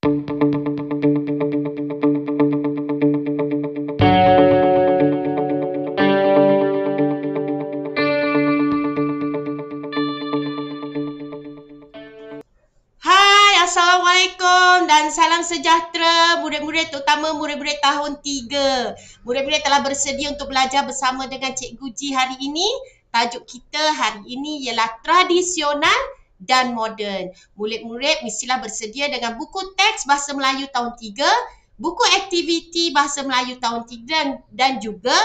Hai, Assalamualaikum dan salam sejahtera murid-murid, terutama murid-murid tahun 3. Murid-murid telah bersedia untuk belajar bersama dengan Cikgu Ji hari ini. Tajuk kita hari ini ialah tradisional dan moden. Murid-murid mestilah bersedia dengan buku teks Bahasa Melayu tahun 3, buku aktiviti Bahasa Melayu tahun 3 dan juga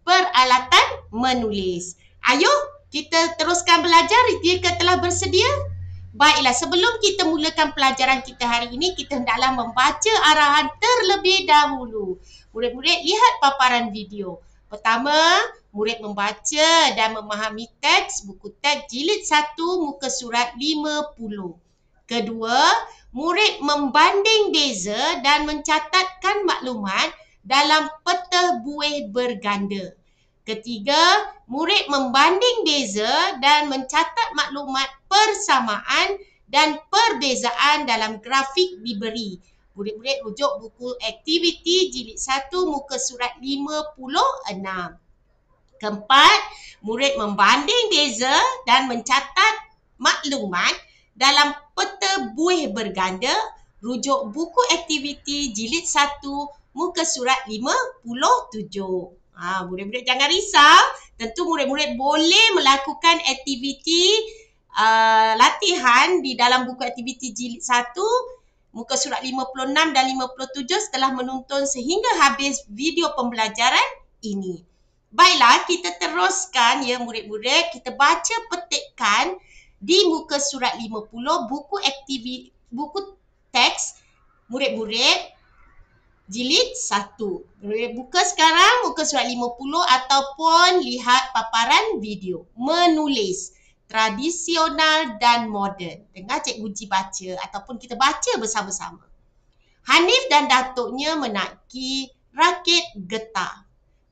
peralatan menulis. Ayo, kita teruskan belajar jika telah bersedia. Baiklah, sebelum kita mulakan pelajaran kita hari ini, kita hendaklah membaca arahan terlebih dahulu. Murid-murid lihat paparan video. Pertama, murid membaca dan memahami teks buku teks jilid 1 muka surat 50. Kedua, murid membanding beza dan mencatatkan maklumat dalam peta buih berganda. Ketiga, murid membanding beza dan mencatat maklumat persamaan dan perbezaan dalam grafik diberi. Murid-murid rujuk buku aktiviti jilid 1 muka surat 56. Keempat, murid membanding beza dan mencatat maklumat dalam peta buih berganda. Rujuk buku aktiviti jilid 1 muka surat 57. Murid-murid jangan risau. Tentu murid-murid boleh melakukan aktiviti latihan di dalam buku aktiviti jilid 1 muka surat 56 dan 57 setelah menonton sehingga habis video pembelajaran ini. Baiklah, kita teruskan ya murid-murid. Kita baca petikan di muka surat 50 buku teks murid-murid jilid 1. Murid buka sekarang muka surat 50 ataupun lihat paparan video. Menulis tradisional dan moden. Dengar Cikgu Ji baca ataupun kita baca bersama-sama. Hanif dan datuknya menaiki rakit getah.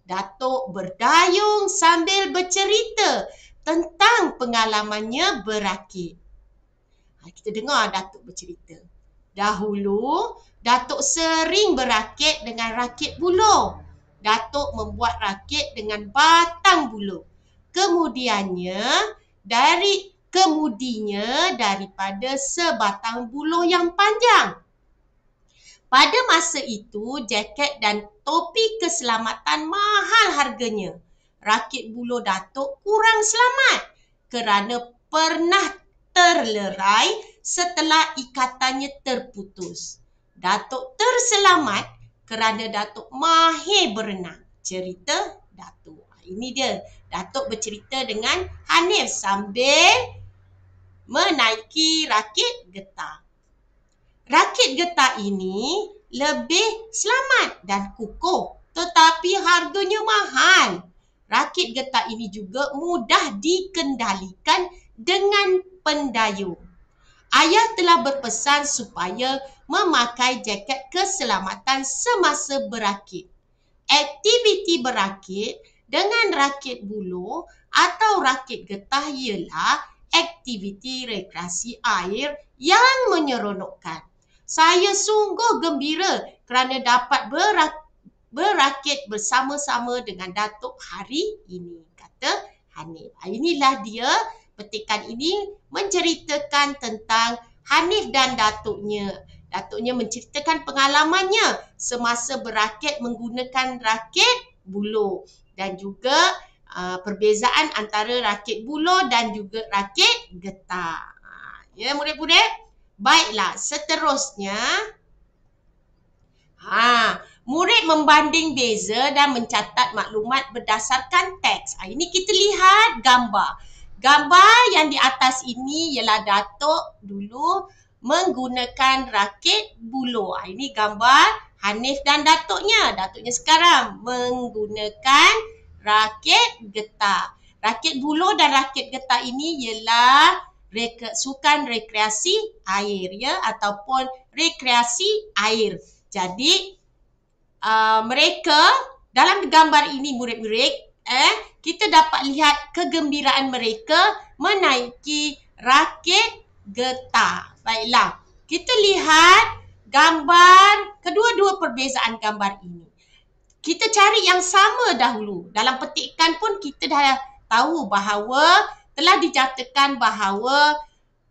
Datuk berdayung sambil bercerita tentang pengalamannya berakit. Kita dengar Datuk bercerita. Dahulu, Datuk sering berakit dengan rakit buluh. Datuk membuat rakit dengan batang buluh. Kemudinya daripada sebatang buluh yang panjang. Pada masa itu, jaket dan topi keselamatan mahal harganya. Rakit buluh Datuk kurang selamat kerana pernah terlerai setelah ikatannya terputus. Datuk terselamat kerana Datuk mahir berenang. Cerita Datuk. Ini dia. Datuk bercerita dengan Hanif sambil menaiki rakit getah. Rakit getah ini lebih selamat dan kukuh, tetapi harganya mahal. Rakit getah ini juga mudah dikendalikan dengan pendayung. Ayah telah berpesan supaya memakai jaket keselamatan semasa berakit. Aktiviti berakit dengan rakit buluh atau rakit getah ialah aktiviti rekreasi air yang menyeronokkan. Saya sungguh gembira kerana dapat berakit bersama-sama dengan Datuk hari ini, kata Hanif. Inilah dia. Petikan ini menceritakan tentang Hanif dan datuknya. Datuknya menceritakan pengalamannya semasa berakit menggunakan rakit buluh dan juga perbezaan antara rakit buluh dan juga rakit getah. Ya murid-murid? Baiklah, seterusnya murid membanding beza dan mencatat maklumat berdasarkan teks. Ini kita lihat gambar. Gambar yang di atas ini ialah Datuk dulu menggunakan rakit buluh. Ini gambar Hanif dan datuknya. Datuknya sekarang menggunakan rakit getah. Rakit buluh dan rakit getah ini ialah sukan rekreasi air ya ataupun rekreasi air. Jadi mereka dalam gambar ini murid-murid kita dapat lihat kegembiraan mereka menaiki rakit getah. Baiklah, kita lihat gambar, kedua-dua perbezaan gambar ini. Kita cari yang sama dahulu. Dalam petikan pun kita dah tahu bahawa telah dinyatakan bahawa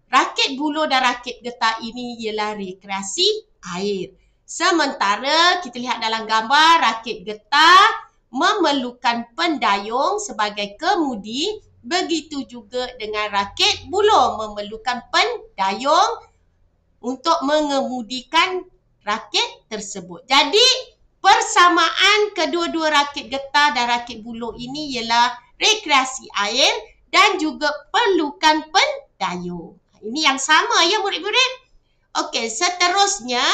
rakit buluh dan rakit getah ini ialah rekreasi air. Sementara kita lihat dalam gambar rakit getah memerlukan pendayung sebagai kemudi, begitu juga dengan rakit buluh memerlukan pendayung untuk mengemudikan rakit tersebut. Jadi persamaan kedua-dua rakit getah dan rakit buluh ini ialah rekreasi air dan juga perlukan pendayung. Ini yang sama ya murid-murid. Okey, seterusnya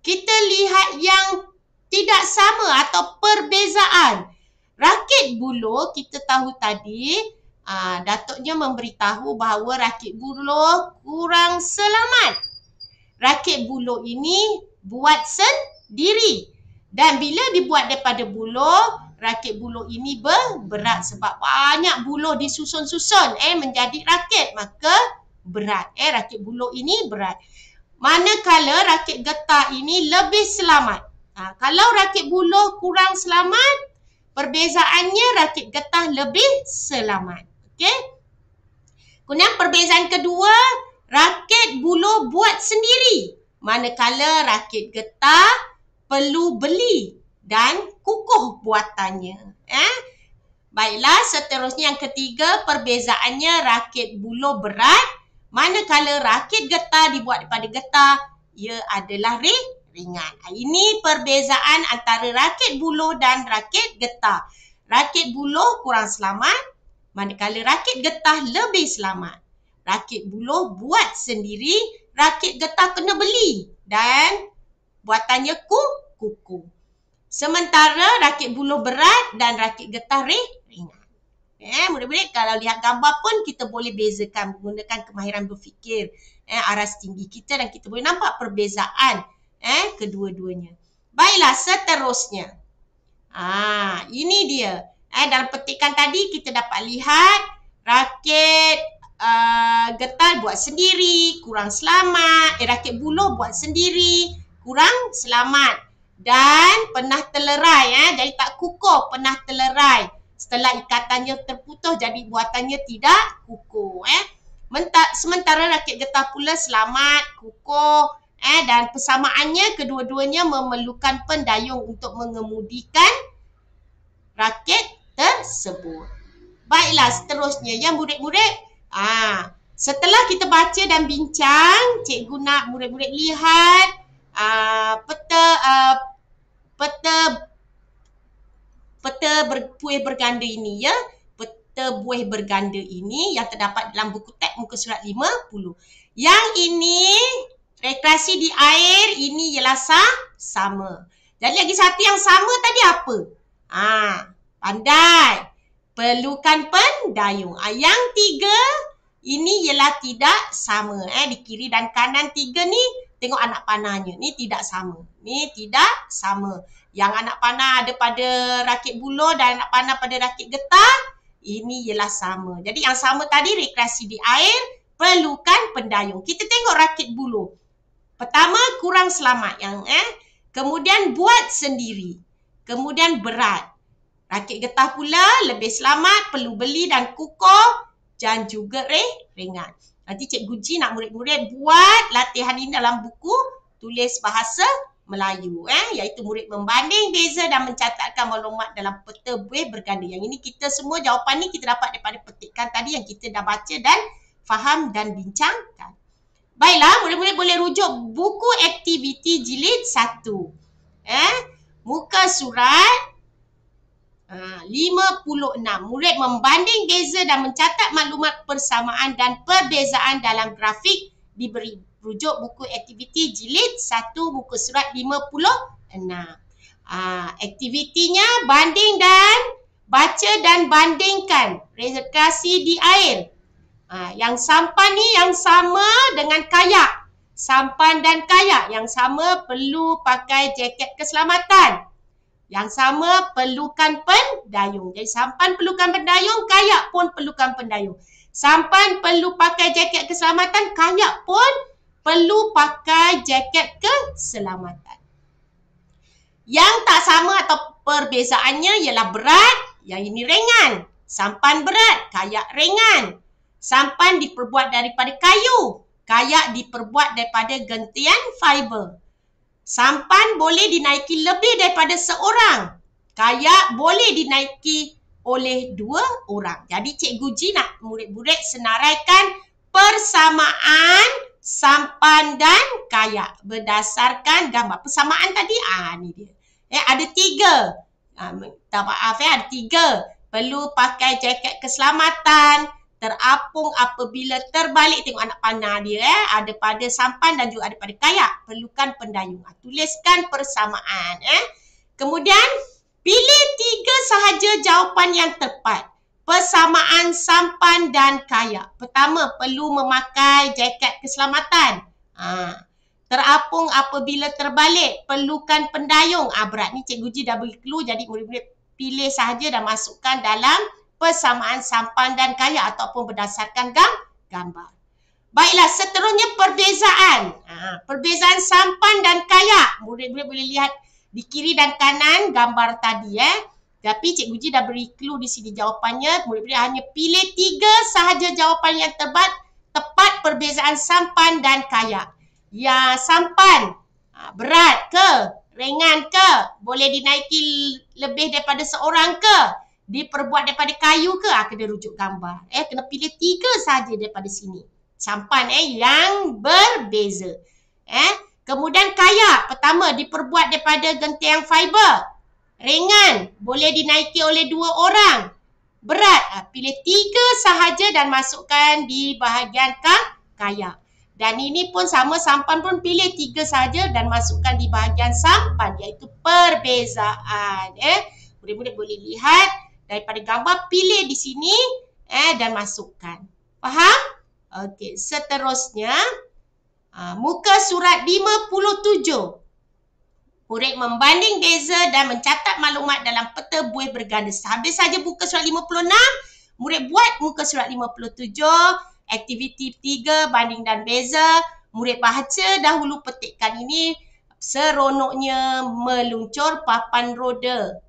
kita lihat yang tidak sama atau perbezaan. Rakit buluh kita tahu tadi, datuknya memberitahu bahawa rakit buluh kurang selamat. Rakit buluh ini buat sendiri. Dan bila dibuat daripada buluh, rakit buluh ini berat sebab banyak buluh disusun-susun menjadi rakit, maka berat. Rakit buluh ini berat. Manakala rakit getah ini lebih selamat. Kalau rakit buluh kurang selamat, perbezaannya rakit getah lebih selamat. Okey. Kemudian perbezaan kedua, rakit buluh buat sendiri. Manakala rakit getah perlu beli dan kukuh buatannya. Baiklah, seterusnya yang ketiga, perbezaannya rakit buluh berat. Manakala rakit getah dibuat daripada getah, ia adalah ringan. Ini perbezaan antara rakit buluh dan rakit getah. Rakit buluh kurang selamat, manakala rakit getah lebih selamat. Rakit buluh buat sendiri, rakit getah kena beli dan buatannya kukuh. Sementara rakit buluh berat dan rakit getah ringan. Murid-murid kalau lihat gambar pun kita boleh bezakan menggunakan kemahiran berfikir aras tinggi kita dan kita boleh nampak perbezaan kedua-duanya. Baiklah, seterusnya. Ini dia. Dalam petikan tadi kita dapat lihat rakit getah buat sendiri, kurang selamat. Rakit buluh buat sendiri, kurang selamat. Dan pernah terlerai, jadi tak kukuh, pernah terlerai. Setelah ikatannya terputus, jadi buatannya tidak kukuh. Sementara rakit getah pula selamat, kukuh. Dan persamaannya kedua-duanya memerlukan pendayung untuk mengemudikan rakit tersebut. Baiklah, seterusnya ya murid-murid. Setelah kita baca dan bincang, cikgu nak murid-murid lihat peta buih berganda ini ya. Peta buih berganda ini yang terdapat dalam buku teks muka surat 50. Yang ini rekreasi di air, ini ialah sama. Jadi lagi satu yang sama tadi apa? Pandai. Perlukan pendayung. Yang tiga, ini ialah tidak sama. Di kiri dan kanan tiga ni, tengok anak panahnya. Ni tidak sama. Ni tidak sama. Yang anak panah ada pada rakit buluh dan anak panah pada rakit getah, ini ialah sama. Jadi yang sama tadi rekreasi di air, perlukan pendayung. Kita tengok rakit buluh. Pertama kurang selamat kemudian buat sendiri. Kemudian berat. Rakit getah pula lebih selamat, perlu beli dan kukuh dan juga ringan. Nanti Cikgu Ji nak murid-murid buat latihan ini dalam buku tulis bahasa Melayu iaitu murid membanding, beza dan mencatatkan maklumat dalam peta buih berganda. Yang ini kita semua jawapan ni kita dapat daripada petikan tadi yang kita dah baca dan faham dan bincangkan. Baiklah, murid-murid boleh rujuk buku aktiviti jilid 1. Muka surat 56. Murid membanding, beza dan mencatat maklumat persamaan dan perbezaan dalam grafik diberi rujuk buku aktiviti jilid 1 muka surat 56. Aktivitinya banding dan baca dan bandingkan rekreasi di air. Yang sampan ni yang sama dengan kayak. Sampan dan kayak yang sama perlu pakai jaket keselamatan. Yang sama perlukan pendayung. Jadi sampan perlukan pendayung, kayak pun perlukan pendayung. Sampan perlu pakai jaket keselamatan, kayak pun perlu pakai jaket keselamatan. Yang tak sama atau perbezaannya ialah berat, yang ini ringan. Sampan berat, kayak ringan. Sampan diperbuat daripada kayu, kayak diperbuat daripada gentian fiber. Sampan boleh dinaiki lebih daripada seorang, kayak boleh dinaiki oleh 2 orang. Jadi Cikgu Ji nak murid-murid senaraikan persamaan sampan dan kayak berdasarkan gambar. Persamaan tadi, ni dia. Ada 3. Tak maaf ada 3. Perlu pakai jaket keselamatan, terapung apabila terbalik. Tengok anak panah dia. Ada pada sampan dan juga ada pada kayak. Perlukan pendayung. Tuliskan persamaan. Kemudian, pilih 3 sahaja jawapan yang tepat. Persamaan sampan dan kayak. Pertama, perlu memakai jaket keselamatan. Terapung apabila terbalik, perlukan pendayung. Berat ni Cikgu Ji dah beri clue, jadi murid-murid pilih sahaja dan masukkan dalam persamaan sampan dan kayak ataupun berdasarkan gambar. Baiklah, seterusnya perbezaan. Perbezaan sampan dan kayak. Murid-murid boleh lihat di kiri dan kanan gambar tadi. Tapi Cikgu Ji dah beri clue di sini jawapannya. Murid-murid hanya pilih 3 sahaja jawapan yang tepat perbezaan sampan dan kayak. Ya, sampan berat ke? Ringan ke? Boleh dinaiki lebih daripada seorang ke? Diperbuat daripada kayu ke? Kena rujuk gambar. Kena pilih 3 sahaja daripada sini. Sampan yang berbeza. Kemudian kayak. Pertama, diperbuat daripada gentian fiber. Ringan. Boleh dinaiki oleh 2 orang. Berat. Pilih 3 sahaja dan masukkan di bahagian kayak. Dan ini pun sama, sampan pun pilih 3 sahaja dan masukkan di bahagian sampan, iaitu perbezaan. Murid-murid boleh lihat daripada gambar, pilih di sini dan masukkan. Faham? Okey, seterusnya muka surat 57. Murid membanding beza dan mencatat maklumat dalam peta buih berganda. Habis saja muka surat 56, murid buat muka surat 57. Aktiviti 3, banding dan beza. Murid baca dahulu petikan ini. Seronoknya meluncur papan roda.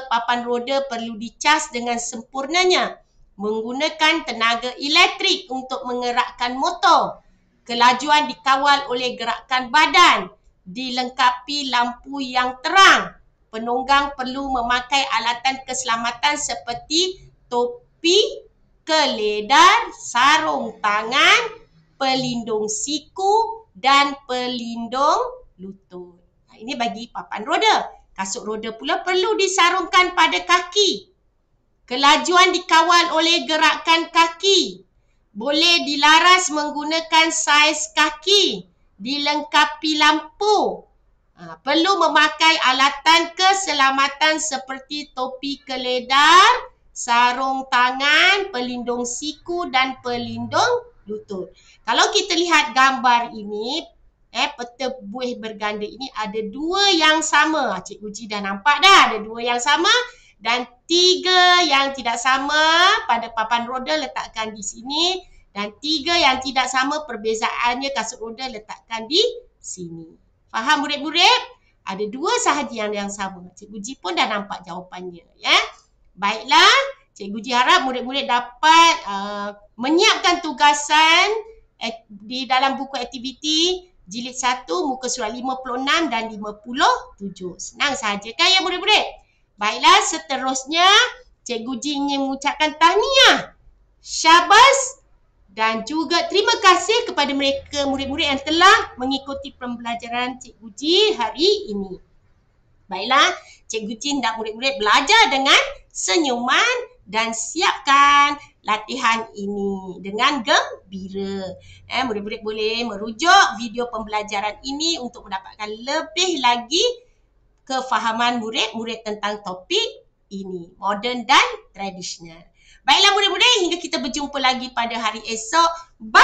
Papan roda perlu dicas dengan sempurnanya. Menggunakan tenaga elektrik untuk menggerakkan motor. Kelajuan dikawal oleh gerakan badan. Dilengkapi lampu yang terang. Penunggang perlu memakai alatan keselamatan seperti topi, keledar, sarung tangan, pelindung siku dan pelindung lutut. Ini bagi papan roda. Kasut roda pula perlu disarungkan pada kaki. Kelajuan dikawal oleh gerakan kaki. Boleh dilaras menggunakan saiz kaki. Dilengkapi lampu. Perlu memakai alatan keselamatan seperti topi keledar, sarung tangan, pelindung siku dan pelindung lutut. Kalau kita lihat gambar ini, peta buih berganda ini ada 2 yang sama. Cikgu Ji dah nampak dah ada 2 yang sama dan 3 yang tidak sama. Pada papan roda letakkan di sini dan 3 yang tidak sama perbezaannya kasut roda letakkan di sini. Faham murid-murid? Ada 2 sahaja yang sama. Cikgu Ji pun dah nampak jawapannya. Baiklah, Cikgu Ji harap murid-murid dapat menyiapkan tugasan di dalam buku aktiviti jilid 1 muka surat 56 dan 57. Senang sahaja kan ya murid-murid? Baiklah, seterusnya Cikgu Ji ingin mengucapkan tahniah, syabas dan juga terima kasih kepada mereka murid-murid yang telah mengikuti pembelajaran Cikgu Ji hari ini. Baiklah, Cikgu Ji hendak murid-murid belajar dengan senyuman dan siapkan latihan ini dengan gembira. Murid-murid boleh merujuk video pembelajaran ini untuk mendapatkan lebih lagi kefahaman murid-murid tentang topik ini, moden dan tradisional. Baiklah murid-murid, hingga kita berjumpa lagi pada hari esok. Bye!